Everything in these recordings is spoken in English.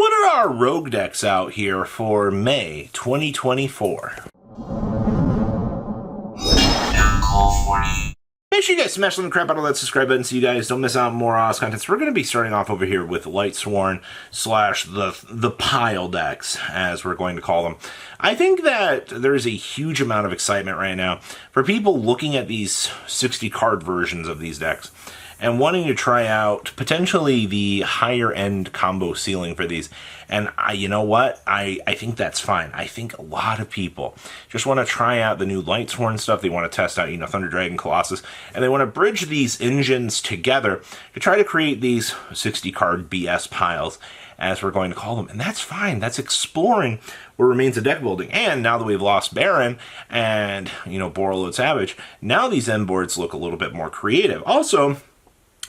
what are our rogue decks out here for May 2024? Make sure you guys smash the crap out of that subscribe button so you guys don't miss out on more awesome content. So we're going to be starting off over here with Lightsworn slash the pile decks, as we're going to call them. I think that there's a huge amount of excitement right now for people looking at these 60 card versions of these decks and wanting to try out potentially the higher end combo ceiling for these. And you know what? I think that's fine. I think a lot of people just want to try out the new Lightsworn stuff. They want to test out, Thunder Dragon, Colossus, and they want to bridge these engines together to try to create these 60 card BS piles, as we're going to call them. And that's fine. That's exploring what remains of deck building. And now that we've lost Baron and, Borreload Savage, now these end boards look a little bit more creative. Also,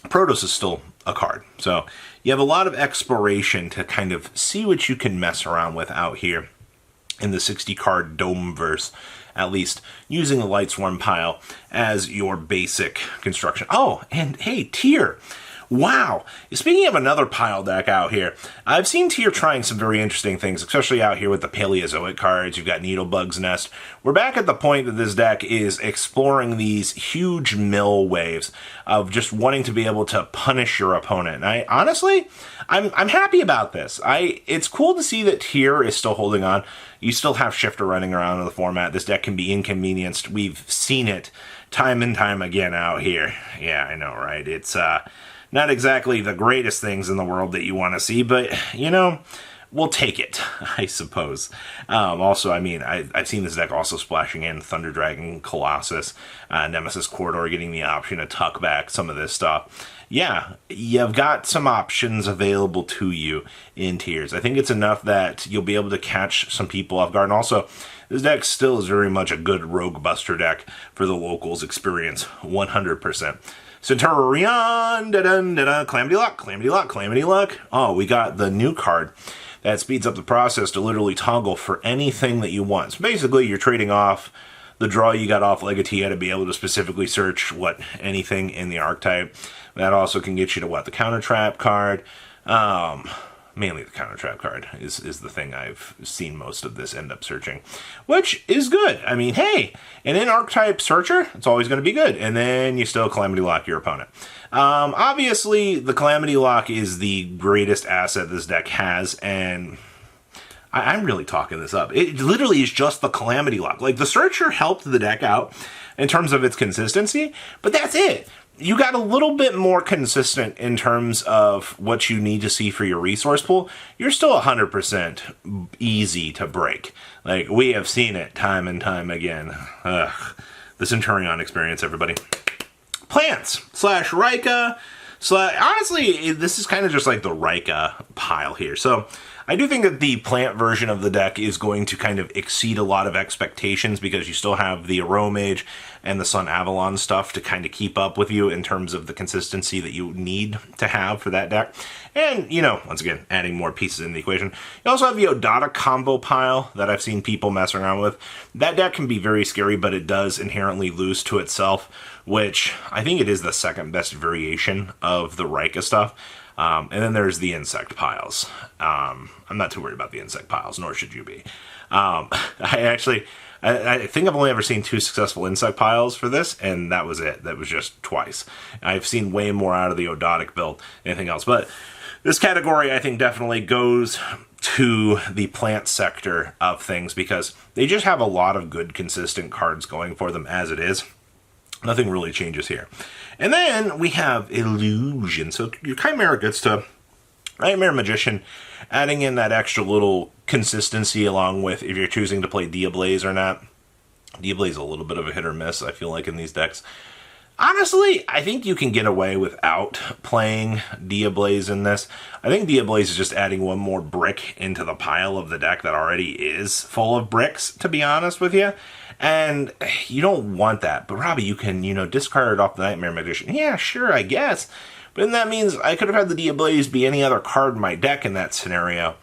Protoss is still a card, so you have a lot of exploration to kind of see what you can mess around with out here in the 60 card Domeverse, at least using the Lightsworn pile as your basic construction. Oh, and hey, Tier. Wow. Speaking of another pile deck out here, I've seen Tier trying some very interesting things, especially out here with the Paleozoic cards. You've got Needlebug's Nest. We're back at the point that this deck is exploring these huge mill waves of just wanting to be able to punish your opponent. And I'm happy about this. It's cool to see that Tier is still holding on. You still have Shifter running around in the format. This deck can be inconvenienced. We've seen it time and time again out here. Yeah, I know, right? It's not exactly the greatest things in the world that you want to see, but, we'll take it, I suppose. Also, I've seen this deck also splashing in Thunder Dragon, Colossus, Nemesis Corridor, getting the option to tuck back some of this stuff. Yeah, you've got some options available to you in Tiers. I think it's enough that you'll be able to catch some people off guard. And also, this deck still is very much a good Rogue Buster deck for the locals experience, 100%. Centurion, Calamity Lock, Calamity Lock, Calamity Lock. Oh, we got the new card that speeds up the process to literally toggle for anything that you want. So basically, you're trading off the draw you got off Legatia to be able to specifically search anything in the archetype. That also can get you to the Counter Trap card. Mainly the Counter Trap card is the thing I've seen most of this end up searching, which is good. Hey, an in-archetype searcher, it's always going to be good. And then you still Calamity Lock your opponent. Obviously, the Calamity Lock is the greatest asset this deck has, and I'm really talking this up. It literally is just the Calamity Lock. The searcher helped the deck out in terms of its consistency, but that's it. You got a little bit more consistent in terms of what you need to see for your resource pool. You're still 100% easy to break. We have seen it time and time again. Ugh. The Centurion experience, everybody. Plants / Rika / honestly, this is kind of just like the Rika pile here. So I do think that the plant version of the deck is going to kind of exceed a lot of expectations because you still have the Aromage and the Sun Avalon stuff to kind of keep up with you in terms of the consistency that you need to have for that deck. And, once again, adding more pieces in the equation. You also have the Odata combo pile that I've seen people messing around with. That deck can be very scary, but it does inherently lose to itself, which I think it is the second best variation of the Rika stuff. And then there's the insect piles. I'm not too worried about the insect piles, nor should you be. I think I've only ever seen 2 successful insect piles for this, and that was it. That was just twice. I've seen way more out of the Odotic build than anything else. But this category, I think, definitely goes to the plant sector of things because they just have a lot of good, consistent cards going for them as it is. Nothing really changes here. And then we have Illusion. So your Chimera gets to Nightmare Magician, adding in that extra little consistency along with if you're choosing to play Diablaze or not. Diablaze is a little bit of a hit or miss, I feel like, in these decks. Honestly, I think you can get away without playing Diablaze in this. I think Diablaze is just adding one more brick into the pile of the deck that already is full of bricks, to be honest with you. And you don't want that. But Robbie, you can, discard it off the Nightmare Magician. Yeah, sure, I guess. But then that means I could have had the Diablaze be any other card in my deck in that scenario.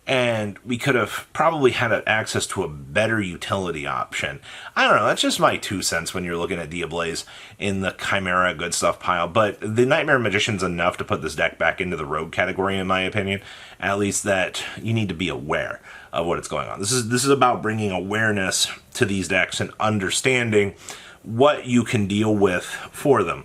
and we could have probably had access to a better utility option. I don't know, that's just my 2 cents when you're looking at Diablaze in the Chimera good stuff pile, but the Nightmare Magician's enough to put this deck back into the rogue category, in my opinion. At least that you need to be aware of what is going on. This is about bringing awareness to these decks and understanding what you can deal with for them.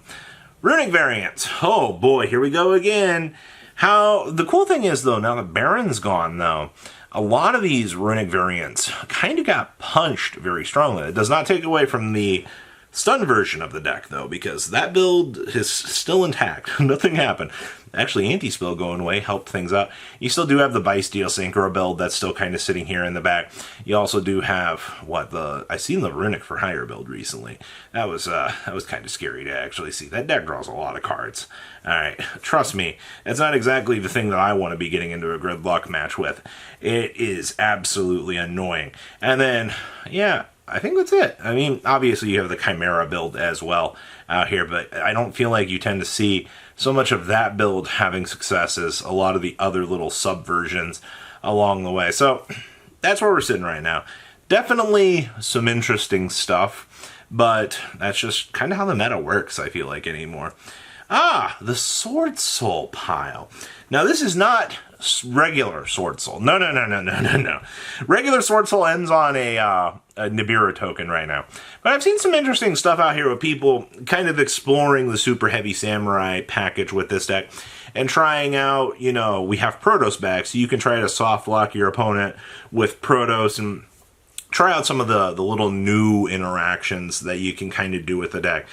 Runick variants. Oh boy, here we go again. The cool thing is, though, now that Baron's gone, though, a lot of these Runick variants kind of got punched very strongly. It does not take away from the stun version of the deck, though, because that build is still intact. Nothing happened. Actually, anti-spell going away helped things out. You still do have the Bysteel Synchro build that's still kind of sitting here in the back. You also do have, I've seen the Runick for Hire build recently. That was kind of scary to actually see. That deck draws a lot of cards. Alright, trust me, it's not exactly the thing that I want to be getting into a gridlock match with. It is absolutely annoying. And then, yeah, I think that's it. I mean, obviously you have the Chimera build as well out here, but I don't feel like you tend to see so much of that build having success as a lot of the other little subversions along the way. So that's where we're sitting right now. Definitely some interesting stuff, but that's just kind of how the meta works, I feel like, anymore. The Sword Soul pile. Now, this is not regular Sword Soul. No. Regular Sword Soul ends on a Nibiru token right now. But I've seen some interesting stuff out here with people kind of exploring the Super Heavy Samurai package with this deck and trying out, we have Protos back, so you can try to soft lock your opponent with Protos and try out some of the little new interactions that you can kind of do with the deck.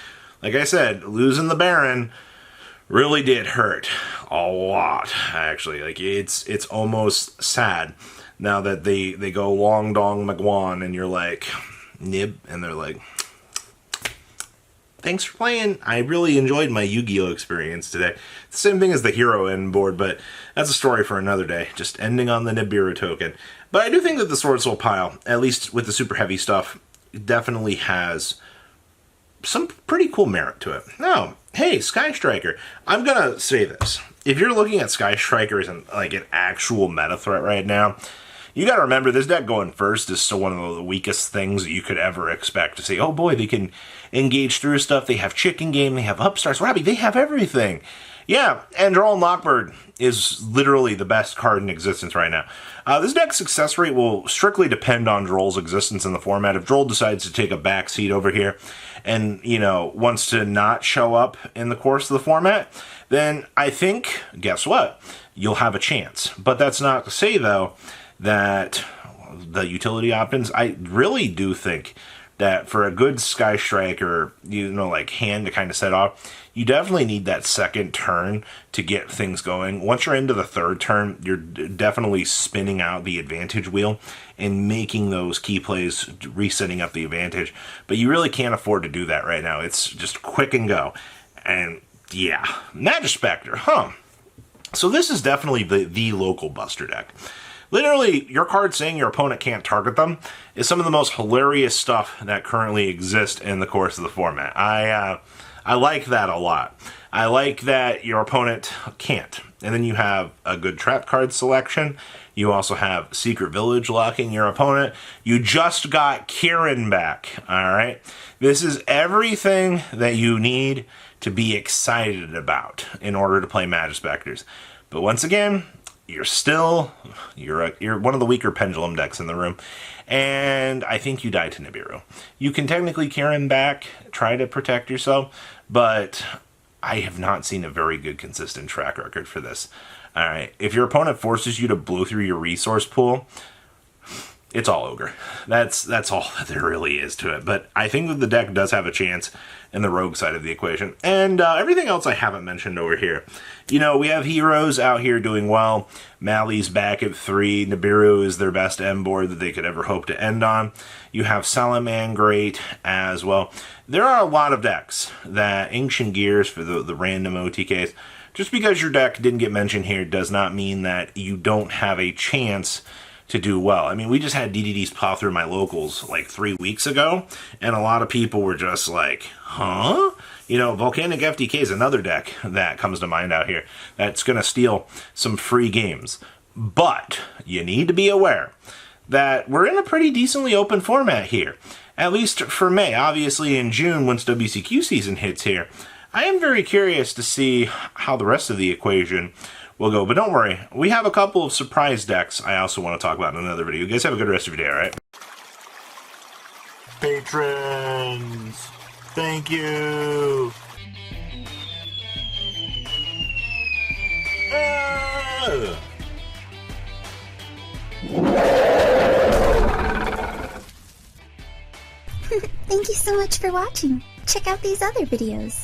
Like I said, losing the Baron really did hurt a lot, actually. Like, it's almost sad now that they go Long Dong McGwan and you're like, Nib, and they're like, thanks for playing. I really enjoyed my Yu-Gi-Oh! Experience today. The same thing as the Hero End board, but that's a story for another day. Just ending on the Nibiru token. But I do think that the Sword Soul pile, at least with the super heavy stuff, definitely has some pretty cool merit to it. Now, hey, Sky Striker. I'm gonna say this. If you're looking at Sky Striker as an actual meta threat right now, you gotta remember this deck going first is still one of the weakest things that you could ever expect to see. Oh boy, they can engage through stuff. They have Chicken Game. They have Upstarts. Robbie, they have everything. Yeah, and Droll and Lockbird is literally the best card in existence right now. This deck's success rate will strictly depend on Droll's existence in the format. If Droll decides to take a backseat over here and, wants to not show up in the course of the format, then I think, guess what? You'll have a chance. But that's not to say, though, that the utility options, I really do think that for a good Sky Striker, hand to kind of set off, you definitely need that second turn to get things going. Once you're into the third turn, you're definitely spinning out the advantage wheel and making those key plays, resetting up the advantage. But you really can't afford to do that right now. It's just quick and go. And yeah, Magispector, So this is definitely the local buster deck. Literally, your card saying your opponent can't target them is some of the most hilarious stuff that currently exists in the course of the format. I like that a lot. I like that your opponent can't. And then you have a good trap card selection. You also have Secret Village locking your opponent. You just got Kieran back, alright? This is everything that you need to be excited about in order to play Magispectors. But once again, you're one of the weaker pendulum decks in the room, and I think you die to Nibiru. You can technically Kieran back, try to protect yourself, but I have not seen a very good consistent track record for this. Alright, if your opponent forces you to blow through your resource pool, it's all ogre. That's all that there really is to it. But I think that the deck does have a chance in the rogue side of the equation. And everything else I haven't mentioned over here. We have heroes out here doing well. Mali's back at 3. Nibiru is their best end board that they could ever hope to end on. You have Salaman great as well. There are a lot of decks that Ancient Gears for the random OTKs. Just because your deck didn't get mentioned here does not mean that you don't have a chance to do well. I mean, we just had DDDs pop through my locals like 3 weeks ago, and a lot of people were just like, huh? Volcanic FTK is another deck that comes to mind out here that's going to steal some free games. But you need to be aware that we're in a pretty decently open format here, at least for May. Obviously in June, once WCQ season hits here, I am very curious to see how the rest of the equation will go. But don't worry, we have a couple of surprise decks I also want to talk about in another video. You guys have a good rest of your day, alright? Patrons, thank you! Thank you so much for watching. Check out these other videos.